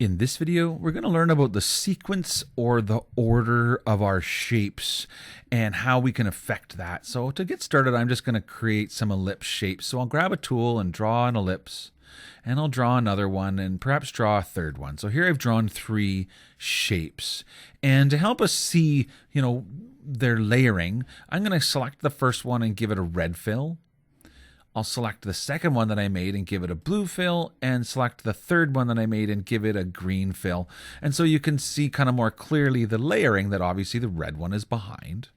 In this video, we're going to learn about the sequence or the order of our shapes and how we can affect that. So to get started, I'm just going to create some ellipse shapes. So I'll grab a tool and draw an ellipse, and I'll draw another one and perhaps draw a third one. So here I've drawn 3 shapes. And to help us see, their layering, I'm going to select the first one and give it a red fill. I'll select the second one that I made and give it a blue fill, and select the third one that I made and give it a green fill. And so you can see kind of more clearly the layering, that obviously the red one is behind,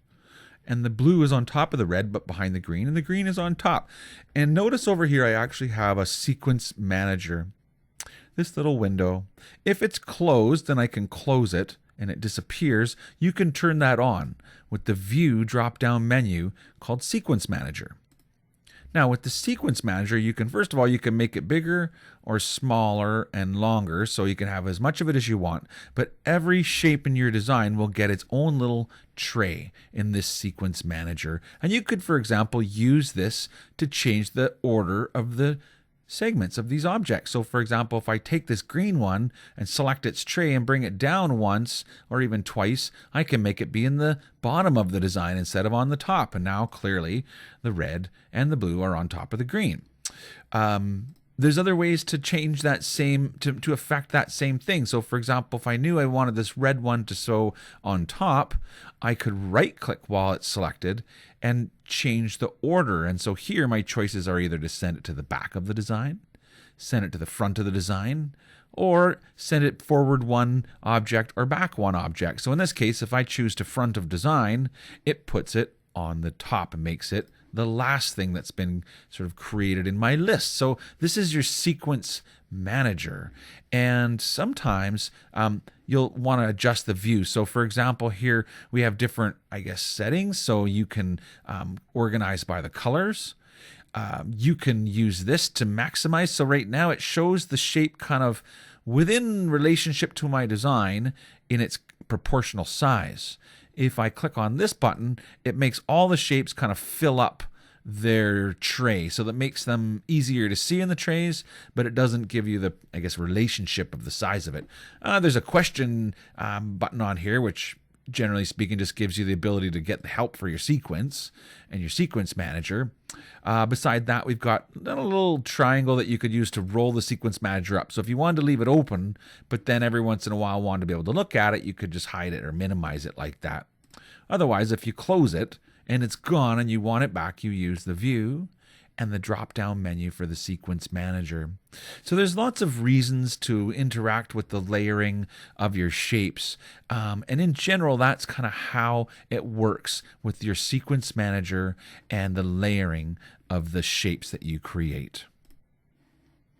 and the blue is on top of the red but behind the green, and the green is on top. And notice over here I actually have a sequence manager. This little window, if it's closed, then I can close it and it disappears. You can turn that on with the View drop-down menu called Sequence Manager. Now with the Sequence Manager, you can, first of all, you can make it bigger or smaller and longer, so you can have as much of it as you want. But every shape in your design will get its own little tray in this Sequence Manager. And you could, for example, use this to change the order of the segments of these objects. So for example, if I take this green one and select its tray and bring it down once or even twice, I can make it be in the bottom of the design instead of on the top. And now clearly the red and the blue are on top of the green. There's other ways to change that to affect that same thing. So for example, if I knew I wanted this red one to show on top, I could right click while it's selected and change the order. And so here my choices are either to send it to the back of the design, send it to the front of the design, or send it forward one object or back one object. So in this case, if I choose to front of design, it puts it on the top and makes it the last thing that's been sort of created in my list. So this is your sequence manager. And sometimes you'll want to adjust the view. So for example, here we have different, settings. So you can organize by the colors. You can use this to maximize. So right now it shows the shape kind of within relationship to my design in its proportional size. If I click on this button, it makes all the shapes kind of fill up their tray. So that makes them easier to see in the trays, but it doesn't give you the, relationship of the size of it. There's a question button on here, which generally speaking just gives you the ability to get the help for your sequence and your sequence manager. Beside that, we've got a little triangle that you could use to roll the sequence manager up. So if you wanted to leave it open, but then every once in a while wanted to be able to look at it, you could just hide it or minimize it like that. Otherwise, if you close it and it's gone and you want it back, you use the View and the drop-down menu for the Sequence Manager. So there's lots of reasons to interact with the layering of your shapes. And in general, that's kind of how it works with your Sequence Manager and the layering of the shapes that you create.